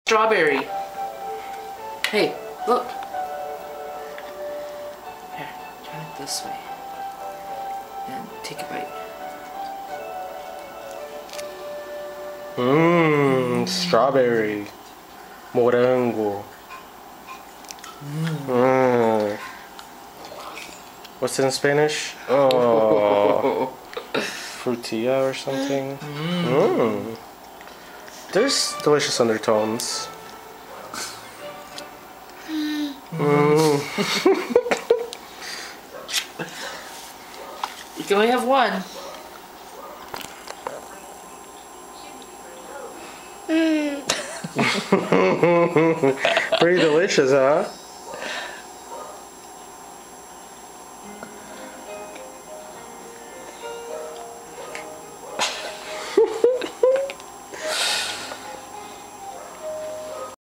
Strawberry. Hey, look. Here, turn it this way. And take a bite. Strawberry. Morango. What's it in Spanish? Oh. Frutilla or something. There's delicious undertones. You can only have one. Pretty delicious, huh?